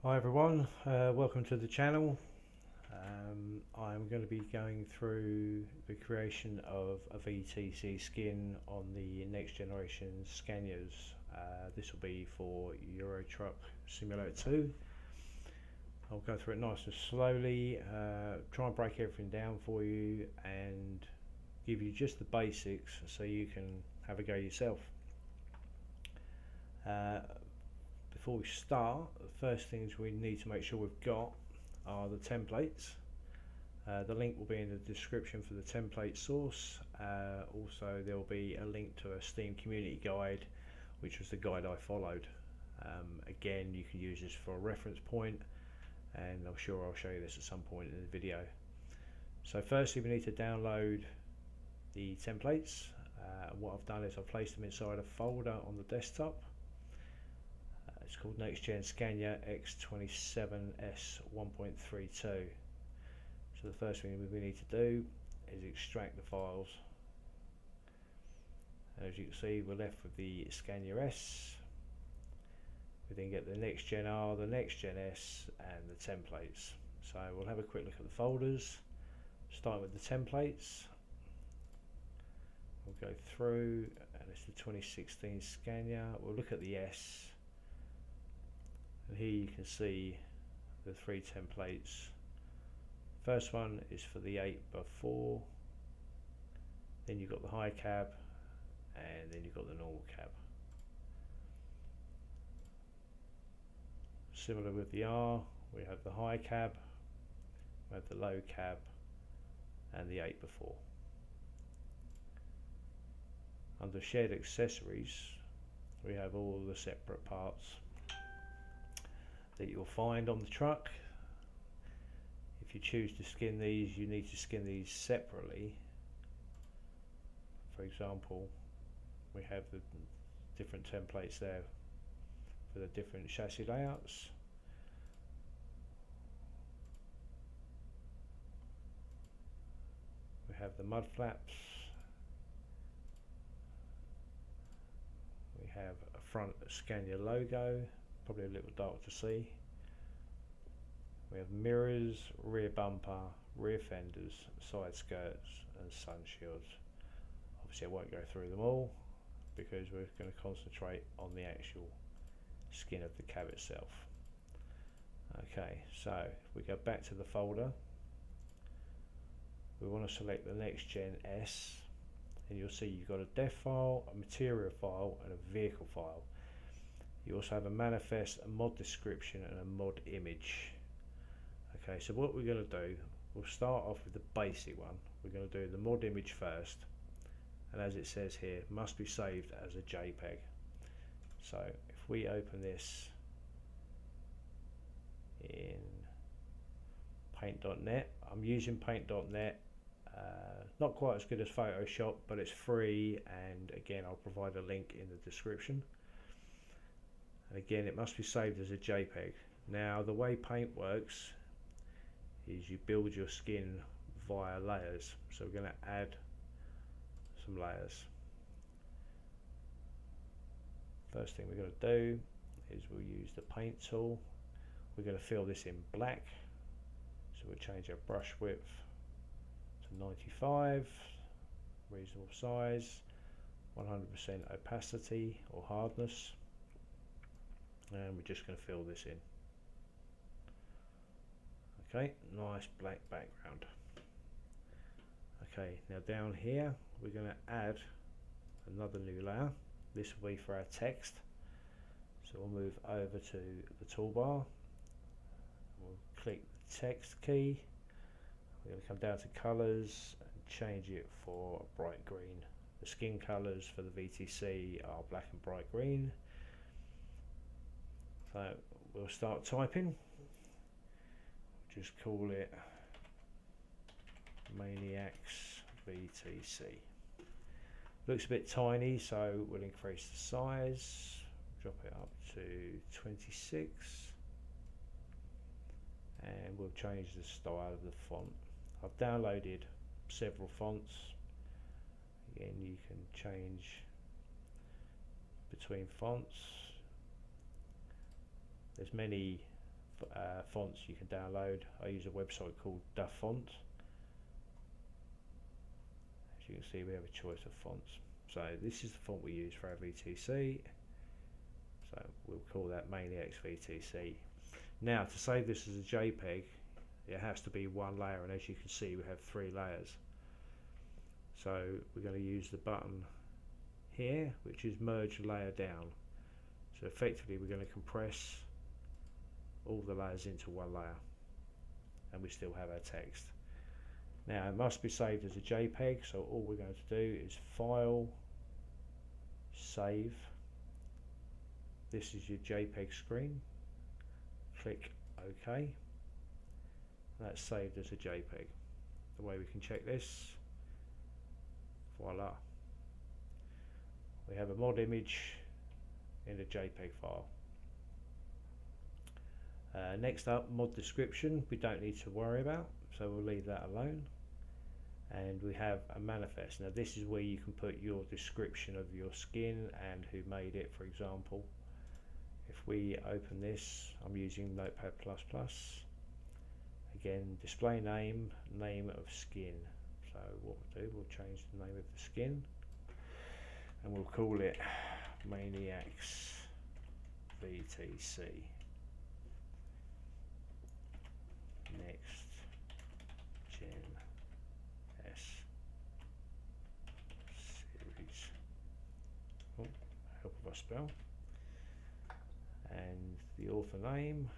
Hi everyone, welcome to the channel. I'm going to be going through the creation of a VTC skin on the next generation Scanias. This will be for Euro Truck Simulator 2. I'll go through it nice and slowly, try and break everything down for you and give you just the basics so you can have a go yourself. Before we start, the first things we need to make sure we've got are the templates. The link will be in the description for the template source. Also there will be a link to a Steam community guide, which was the guide I followed. Again, you can use this for a reference point, and I'm sure I'll show you this at some point in the video. So firstly, we need to download the templates. What I've done is I've placed them inside a folder on the desktop. It's called Gen Scania S 1.32. So the first thing we need to do is extract the files. As you can see, we're left with the Scania S. We then get the Next Gen R, the Next Gen S, and the templates. So we'll have a quick look at the folders, starting with the templates. We'll go through, and it's the 2016 Scania. We'll look at the S. And here you can see the three templates. First one is for the 8x4, then you've got the high cab, and then you've got the normal cab. Similar with the R, we have the high cab, we have the low cab, and the 8x4. Under shared accessories, we have all the separate parts that you'll find on the truck. If you choose to skin these, you need to skin these separately. For example, we have the different templates there for the different chassis layouts. We have the mud flaps. We have a front Scania logo, probably a little dark to see. We have mirrors, rear bumper, rear fenders, side skirts, and sun shields. Obviously I won't go through them all because we're going to concentrate on the actual skin of the cab itself. Okay, so if we go back to the folder, we want to select the Next Gen S, and you'll see you've got a dev file, a material file, and a vehicle file. You also have a manifest, a mod description, and a mod image. Okay, so what we're going to do, we'll start off with the basic one. We're going to do the mod image first, and as it says here, must be saved as a JPEG. So if we open this in paint.net, I'm using paint.net, not quite as good as Photoshop, but it's free, and again I'll provide a link in the description. And again, it must be saved as a JPEG. Now the way paint works is you build your skin via layers. So we're going to add some layers. First thing we're going to do is we'll use the paint tool. We're going to fill this in black. So we'll change our brush width to 95, reasonable size, 100% opacity or hardness. And we're just going to fill this in. Okay, nice black background. Okay, now down here we're going to add another new layer. This will be for our text. So we'll move over to the toolbar. We'll click the text key. We're going to come down to colors and change it for bright green. The skin colors for the VTC are black and bright green. So we'll start typing. Just call it Maniacs VTC. Looks a bit tiny, so we'll increase the size, drop it up to 26, and we'll change the style of the font. I've downloaded several fonts. Again, you can change between fonts. There's many fonts you can download. I use a website called Da Font. As you can see, we have a choice of fonts. So this is the font we use for our VTC. So we'll call that Maniacs VTC. Now, to save this as a JPEG, it has to be one layer, and as you can see, we have 3 layers. So we're going to use the button here, which is merge layer down. So effectively, we're going to compress all the layers into one layer, and we still have our text. Now, it must be saved as a JPEG, so all we're going to do is File, Save. This is your JPEG screen. Click OK. That's saved as a JPEG. The way we can check this, voila. We have a mod image in a JPEG file. Next up, mod description. We don't need to worry about, so we'll leave that alone. And we have a manifest. Now this is where you can put your description of your skin and who made it, for example. If we open this, I'm using Notepad++. Again, display name, name of skin. So what we'll do, we'll change the name of the skin, and we'll call it Maniacs VTC. Next, Gen S series. Oh, help if I spell. And the author name,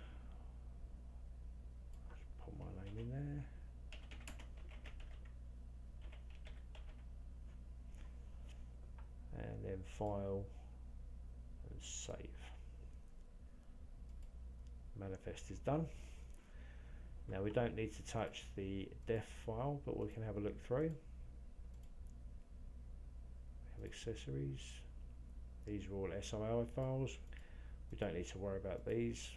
put my name in there. And then file and save. Manifest is done. Now we don't need to touch the def file, but we can have a look through. We have accessories. These are all SII files. We don't need to worry about these.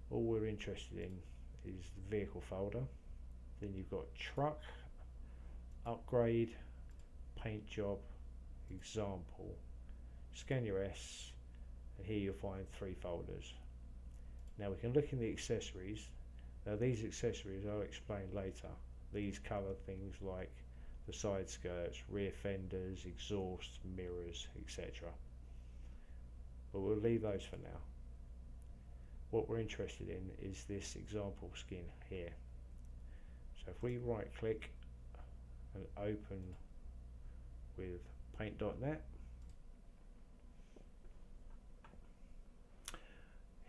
All we're interested in is the vehicle folder. Then you've got truck, upgrade, paint job, example, Scania S, and here you'll find 3 folders. Now we can look in the accessories. Now these accessories I'll explain later. These cover things like the side skirts, rear fenders, exhaust, mirrors, etc. But we'll leave those for now. What we're interested in is this example skin here. So if we right click and open with paint.net,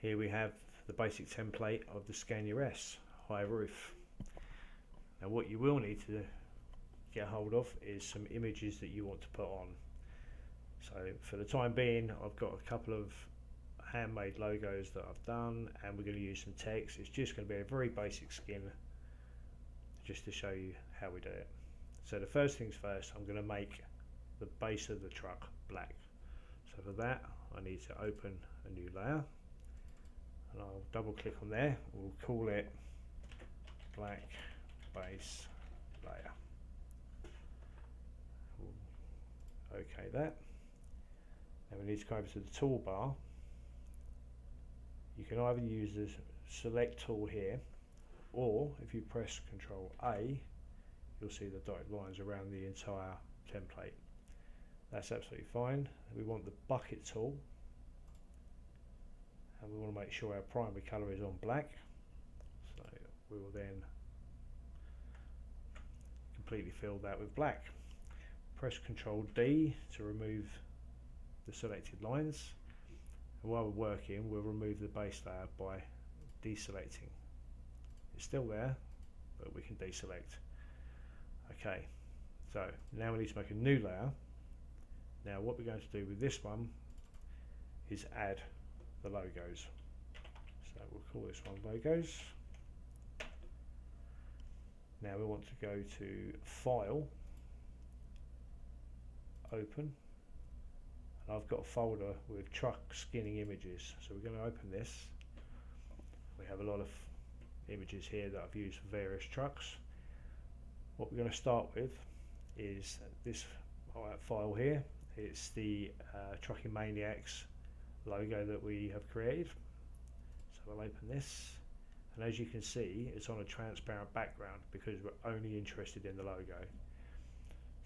here we have the basic template of the Scania S high roof. Now what you will need to get hold of is some images that you want to put on. So for the time being, I've got a couple of handmade logos that I've done, and we're going to use some text. It's just going to be a very basic skin, just to show you how we do it. So the first things first, I'm going to make the base of the truck black. So for that, I need to open a new layer, and I'll double click on there. We'll call it black base layer. We'll OK that. Now we need to go over to the toolbar. You can either use the select tool here, or if you press Ctrl A, you'll see the dotted lines around the entire template. That's absolutely fine. We want the bucket tool, and we want to make sure our primary colour is on black. So we will then completely fill that with black. Press Ctrl D to remove the selected lines, and while we're working, we'll remove the base layer by deselecting. It's still there, but we can deselect. Okay, so now we need to make a new layer. Now what we're going to do with this one is add the logos. So we'll call this one logos. Now we want to go to File, Open. I've got a folder with truck skinning images, so we're going to open this. We have a lot of images here that I've used for various trucks. What we're going to start with is this file here. It's the Trucking Maniacs logo that we have created. we'll open this, and as you can see it's on a transparent background because we're only interested in the logo.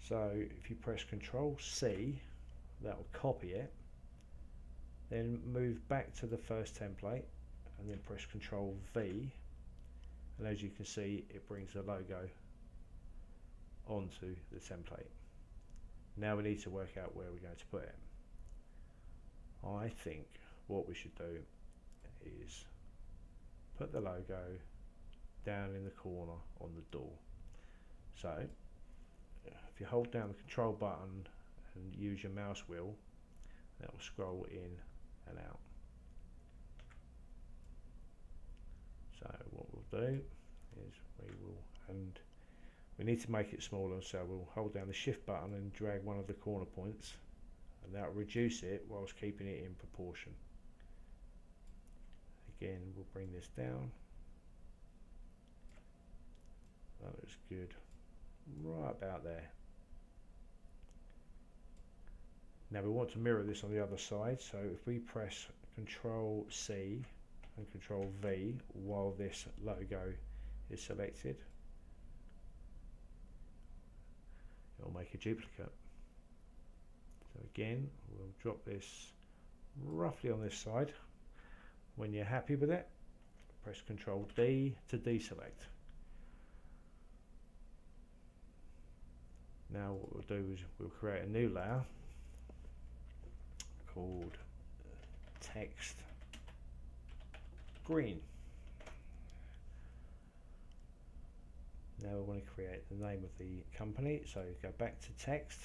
So if you press Ctrl C, that will copy it, then move back to the first template and then press Ctrl V, and as you can see it brings the logo onto the template. Now we need to work out where we're going to put it. I think what we should do is put the logo down in the corner on the door. So if you hold down the control button and use your mouse wheel, that will scroll in and out. So what we'll do is we need to make it smaller, so we'll hold down the shift button and drag one of the corner points, and that will reduce it whilst keeping it in proportion. Again, we'll bring this down. That looks good, right about there. Now we want to mirror this on the other side, so if we press Ctrl C and Ctrl V while this logo is selected, it will make a duplicate. So again, we'll drop this roughly on this side. When you're happy with it, press Ctrl D to deselect. Now what we'll do is we'll create a new layer called text green. Now we want to create the name of the company, so go back to text,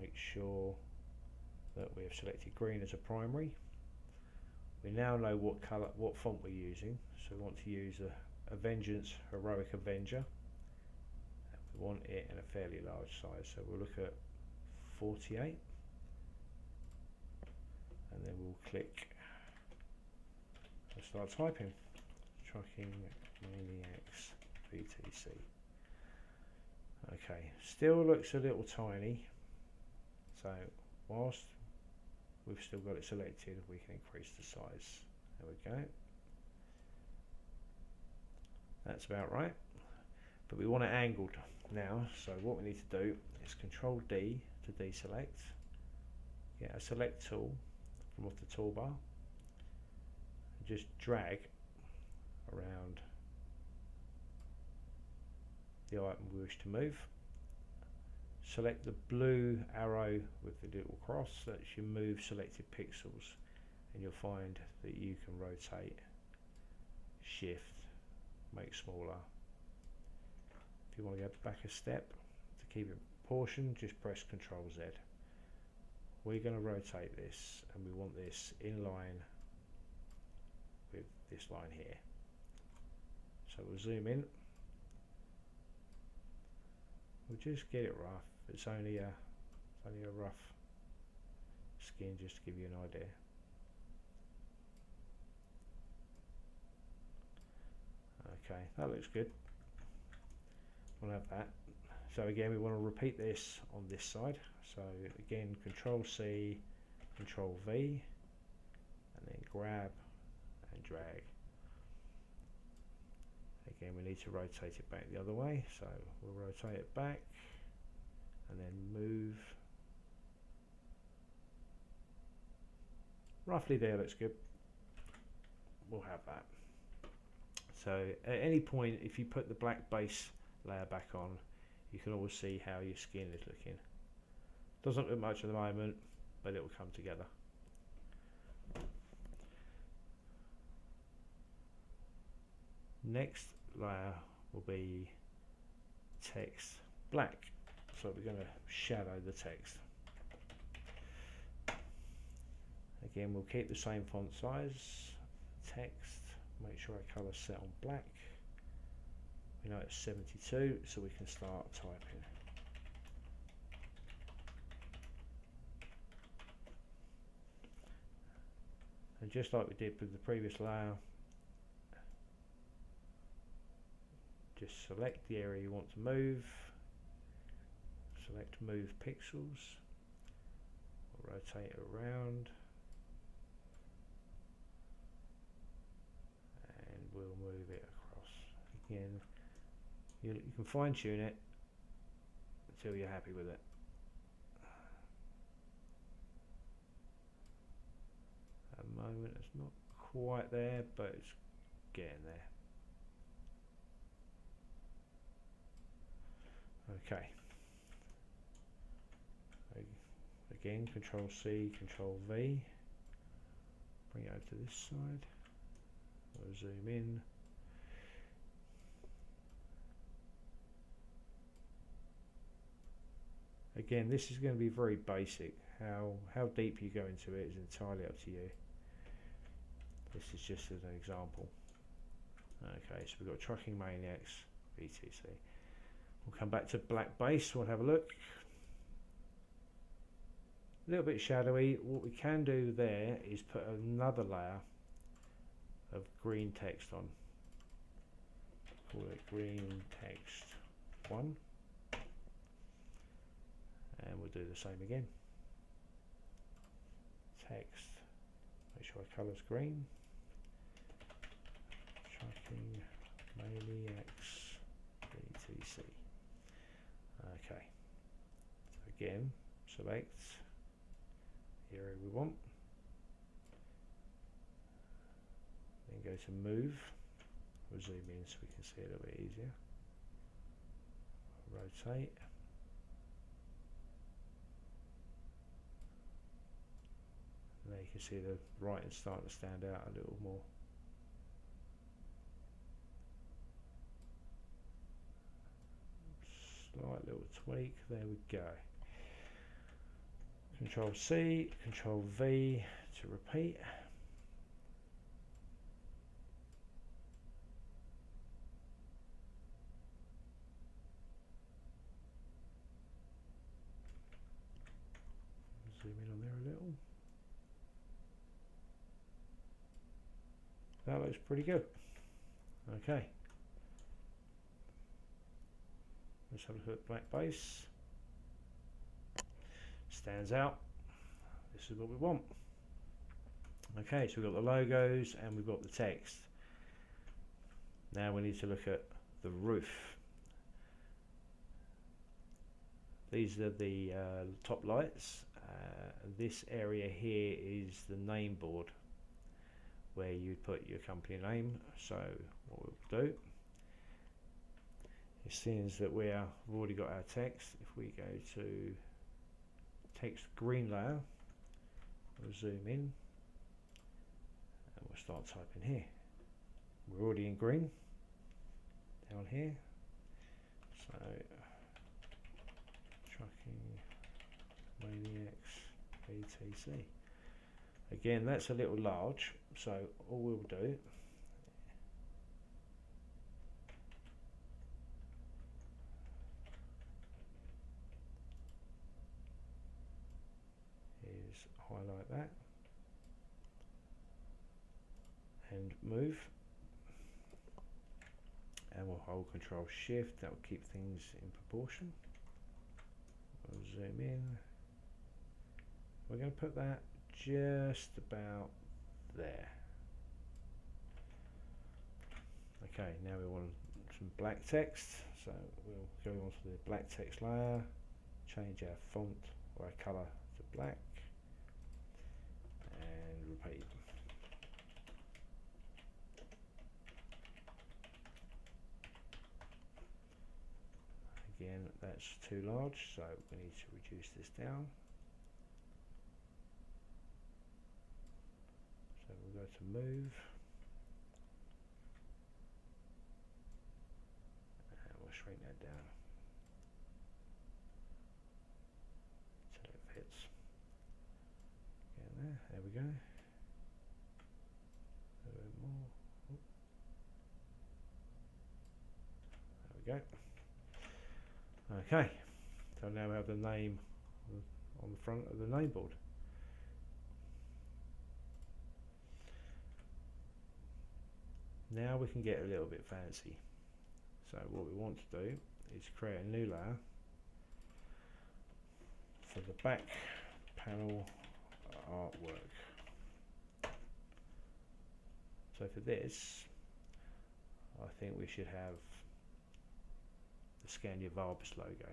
make sure that we have selected green as a primary. We now know what colour, what font we're using, so we want to use a Vengeance Heroic Avenger. We want it in a fairly large size, so we'll look at 48, and then we'll click and start typing. Trucking Maniacs VTC. Okay, still looks a little tiny, so whilst we've still got it selected, we can increase the size. There we go. That's about right, but we want it angled now, so what we need to do is Control D to deselect, get a select tool from off the toolbar, and just drag around the item we wish to move. Select the blue arrow with the little cross, that you move selected pixels, and you'll find that you can rotate, shift, make smaller. If you want to go back a step to keep it proportioned, just press Ctrl Z. We're going to rotate this, and we want this in line with this line here. So we'll zoom in. We'll just get it rough. It's only a rough skin, just to give you an idea. Okay, that looks good. We'll have that. So again, we want to repeat this on this side. So again, Control C, Control V, and then grab and drag. Again, we need to rotate it back the other way, so we'll rotate it back and then move. Roughly there, looks good. We'll have that. So at any point, if you put the black base layer back on, you can always see how your skin is looking. Doesn't look much at the moment, but it will come together. Next layer will be text black, so we're going to shadow the text. Again, we'll keep the same font size, text, make sure our colour set on black. We know it's 72, so we can start typing. And just like we did with the previous layer, just select the area you want to move, select move pixels, rotate it around, Again, you can fine tune it until you're happy with it. At the moment it's not quite there, but it's getting there. Okay. Again, Control C, Control V. Bring it over to this side. We'll zoom in. Again, this is going to be very basic. How deep you go into it is entirely up to you. This is just as an example. Okay, so we've got Trucking Maniacs, ETC. We'll come back to black base, we'll have a look. A little bit shadowy. What we can do there is put another layer of green text on. Call it green text 1. And we'll do the same again. Text, make sure our colour's green. Trucking Maniacs ETC. Okay, so again, select the area we want, then go to move. We'll zoom in so we can see it a little bit easier. Rotate. Now you can see the writing starting to stand out a little more. Slight little tweak, there we go. Control C, Control V to repeat. Zoom in on there a little. That looks pretty good. Okay. Let's have a look at black base. Stands out. This is what we want. Okay, so we've got the logos and we've got the text. Now we need to look at the roof. These are the top lights. This area here is the name board where you put your company name. So what we'll do, it seems that we've already got our text. If we go to text green layer, we'll zoom in and we'll start typing here. We're already in green down here. So Trucking Maniacs ETC. Again, that's a little large, so all we'll do is highlight that and move, and we'll hold Control Shift. That will keep things in proportion. We'll zoom in. We're going to put that just about there. Okay, now we want some black text, so we'll go on to the black text layer, change our font or our colour to black, and repeat. Again, that's too large, so we need to reduce this down. So we'll go to move, and we'll shrink that down until it fits. Get there we go. A little bit more. Oop. There we go. Okay, so now we have the name on the front of the name board. Now we can get a little bit fancy. So what we want to do is create a new layer for the back panel artwork. So for this, I think we should have the Scania Varbus logo.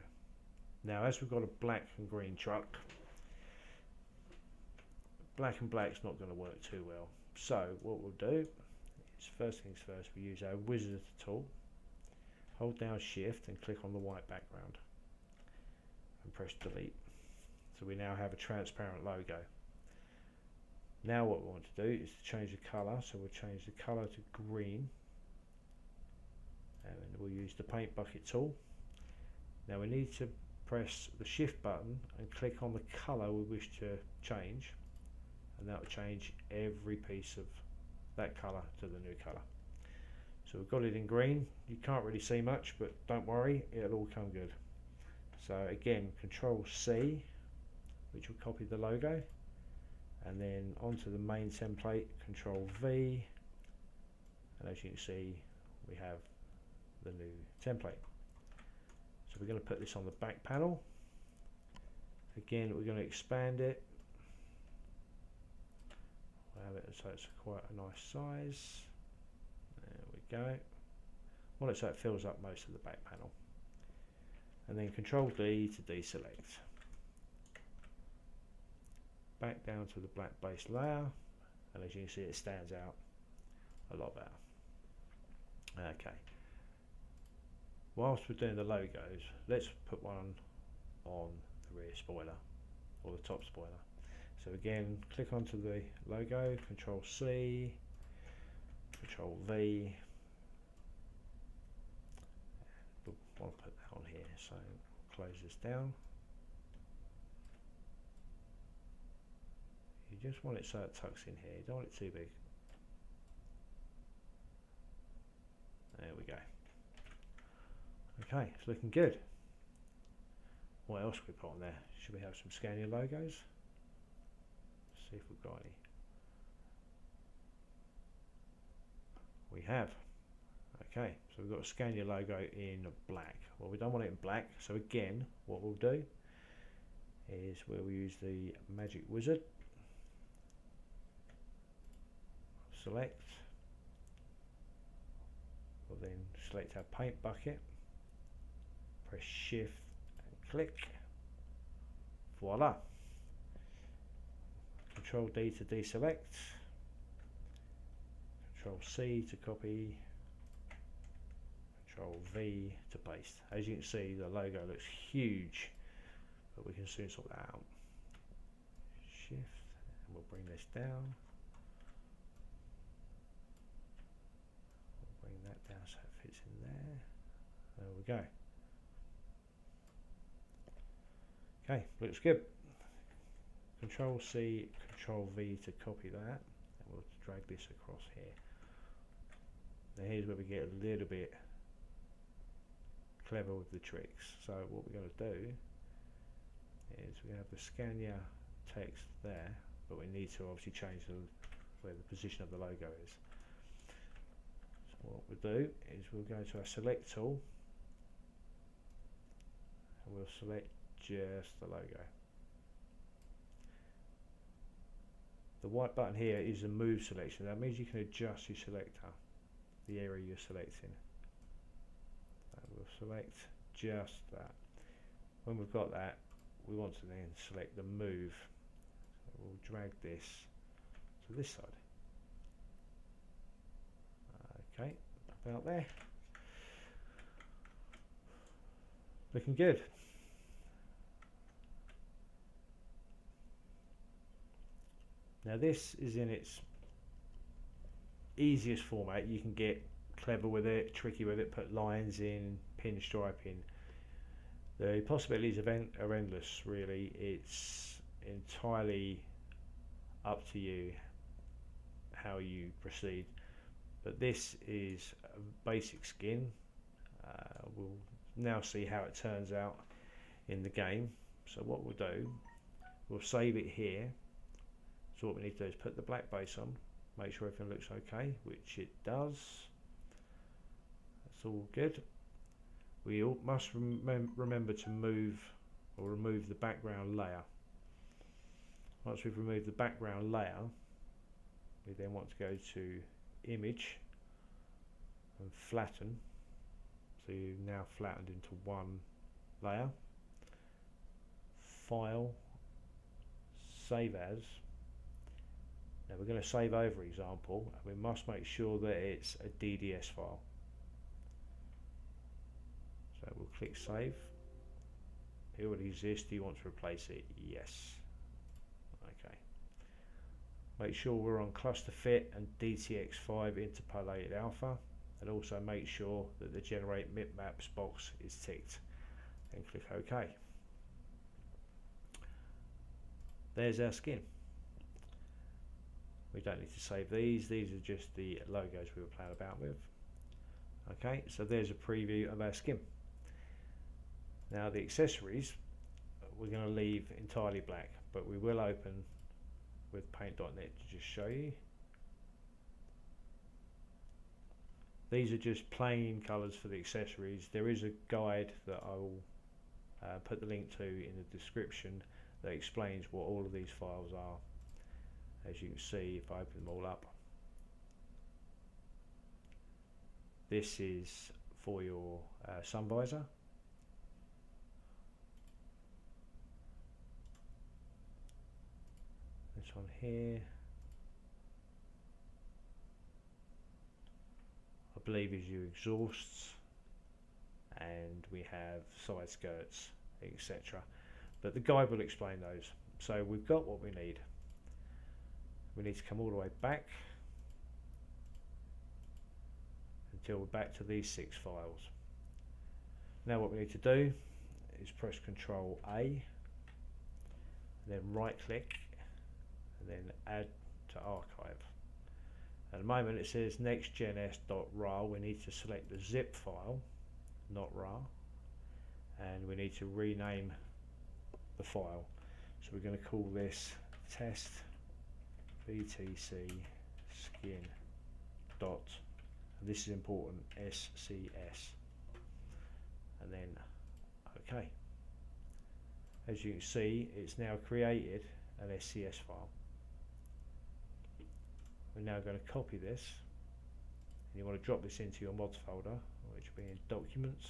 Now, as we've got a black and green truck, black and black's not going to work too well. So what we'll do is, first things first, we use our wizard tool, hold down shift and click on the white background and press delete. So we now have a transparent logo. Now what we want to do is to change the colour, so we'll change the colour to green, and we'll use the paint bucket tool. Now we need to press the shift button and click on the colour we wish to change, and that will change every piece of that colour to the new colour. So we've got it in green. You can't really see much, but don't worry, it'll all come good. So again, Control C, which will copy the logo, and then onto the main template, Control V, and as you can see, we have the new template. So we're going to put this on the back panel. Again, we're going to expand it. We'll have it so it's quite a nice size. There we go. Want it so it fills up most of the back panel. And then Control D to deselect. Back down to the black base layer, and as you can see, it stands out a lot better. Okay. Whilst we're doing the logos, let's put one on the rear spoiler or the top spoiler. So again, click onto the logo, Control C, Control V. We'll want to put that on here, so close this down. You just want it so it tucks in here, you don't want it too big. There we go. Okay, it's looking good. What else can we put on there? Should we have some Scania logos? See if we've got any. We have. Okay, so we've got a Scania logo in black. Well, we don't want it in black, so again, what we'll do is we'll use the magic wizard. Select. We'll then select our paint bucket. Press shift and click. Voila. Control D to deselect. Control C to copy. Control V to paste. As you can see, the logo looks huge, but we can soon sort that out. Shift, and we'll bring this down. We'll bring that down so it fits in there. There we go. Okay, looks good. Control C, Control V to copy that, and we'll drag this across here. Now here's where we get a little bit clever with the tricks. So what we're going to do is we have the Scania text there, but we need to obviously change where the position of the logo is. So what we'll do is we'll go to our select tool, and we'll select just the logo. The white button here is a move selection. That means you can adjust your selector, the area you're selecting. And we'll select just that. When we've got that, we want to then select the move. So we'll drag this to this side. Okay, about there. Looking good. Now this is in its easiest format. You can get clever with it, tricky with it, put lines in, pinstriping. The possibilities are endless, really. It's entirely up to you how you proceed. But this is a basic skin. We'll now see how it turns out in the game. So what we'll do, we'll save it here. So what we need to do is put the black base on, make sure everything looks okay, which it does. That's all good. We must remember to move or remove the background layer. Once we've removed the background layer, we then want to go to Image, and flatten. So you've now flattened into one layer. File, save as. Now we're going to save over example, and we must make sure that it's a DDS file. So we'll click save. It already exists. Do you want to replace it? Yes. Okay. Make sure we're on cluster fit and DTX5 interpolated alpha, and also make sure that the generate bitmaps box is ticked, and click OK. There's our skin. We don't need to save these are just the logos we were playing about with. Okay, so there's a preview of our skin. Now the accessories we're going to leave entirely black, but we will open with paint.net to just show you. These are just plain colours for the accessories. There is a guide that I will put the link to in the description that explains what all of these files are. As you can see, if I open them all up, this is for your sun visor. This one here, I believe, is your exhausts, and we have side skirts, etc. But the guide will explain those. So we've got what we need. We need to come all the way back until we're back to these 6 files. Now what we need to do is press Ctrl A, then right click, and then add to archive. At the moment it says nextgens.rar. We need to select the zip file, not rar, and we need to rename the file. So we're going to call this test VTC skin dot, and this is important, SCS, and then OK. As you can see, it's now created an SCS file. We're now going to copy this, and you want to drop this into your mods folder, which will be in Documents,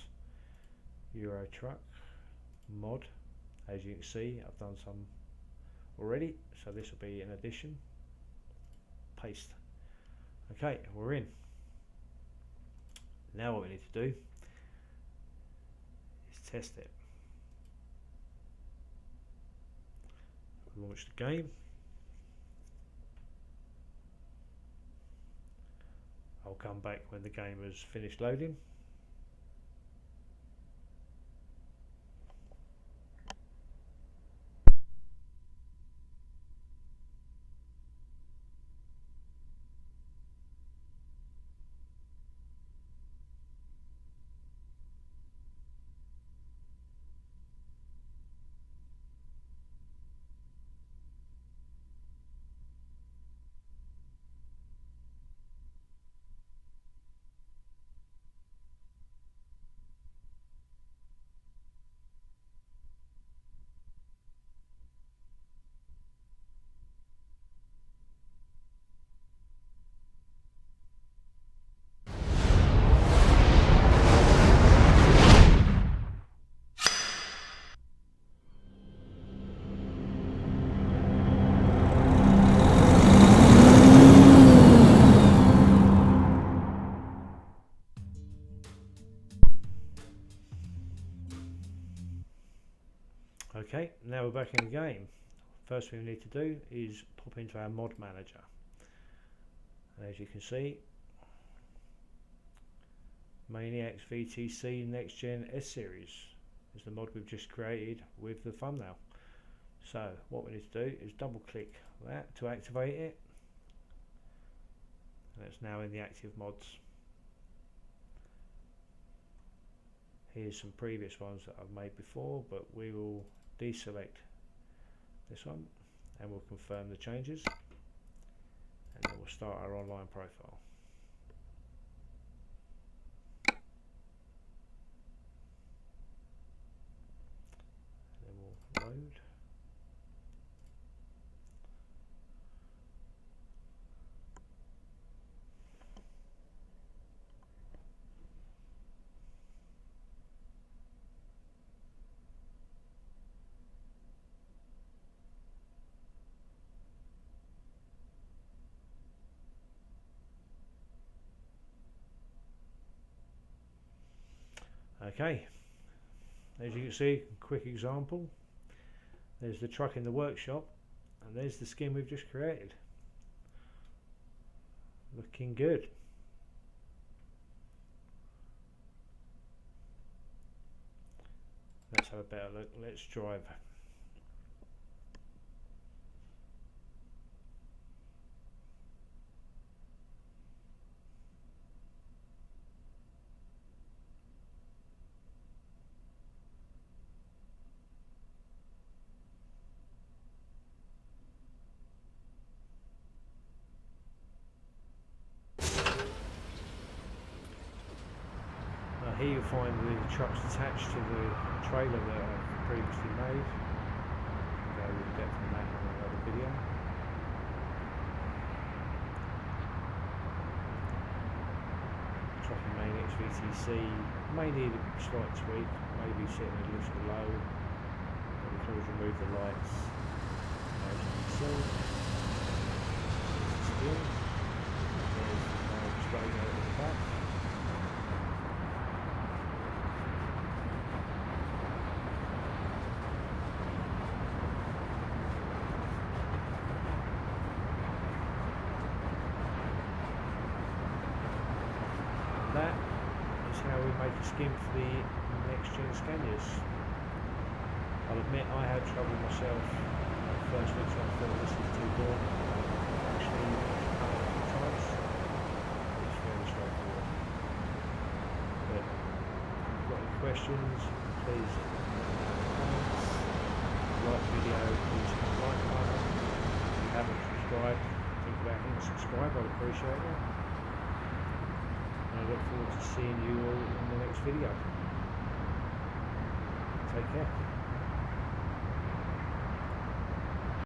Euro Truck, Mod. As you can see, I've done some already, so this will be an addition. Paste. Okay, we're in. Now what we need to do is test it. Launch the game. I'll come back when the game has finished loading. Okay, now we're back in the game. First thing we need to do is pop into our mod manager. And as you can see, Maniacs VTC Next Gen S Series is the mod we've just created with the thumbnail. So what we need to do is double click that to activate it, and it's now in the active mods. Here's some previous ones that I've made before, but we will deselect this one and we'll confirm the changes, and then we'll start our online profile. And then we'll load. Okay, as you can see, quick example. There's the truck in the workshop, and there's the skin we've just created. Looking good. Let's have a better look. Let's drive. Here you'll find the trucks attached to the trailer that I've previously made. Go in depth on that in another video. Truck and main XVTC may need a slight tweak, maybe sitting a little low, but we can always remove the lights. As you can see, there's the display out at the back. That is how we make a skin for the next Gen Scanias. I'll admit I had trouble myself. First look, I thought this is too daunting. Actually, a few times. It's fairly straightforward. But if you've got any questions, please comments. Like the video, please hit the like button. If you haven't subscribed, think about hitting subscribe. I'd appreciate it. I look forward to seeing you all in the next video. Take care.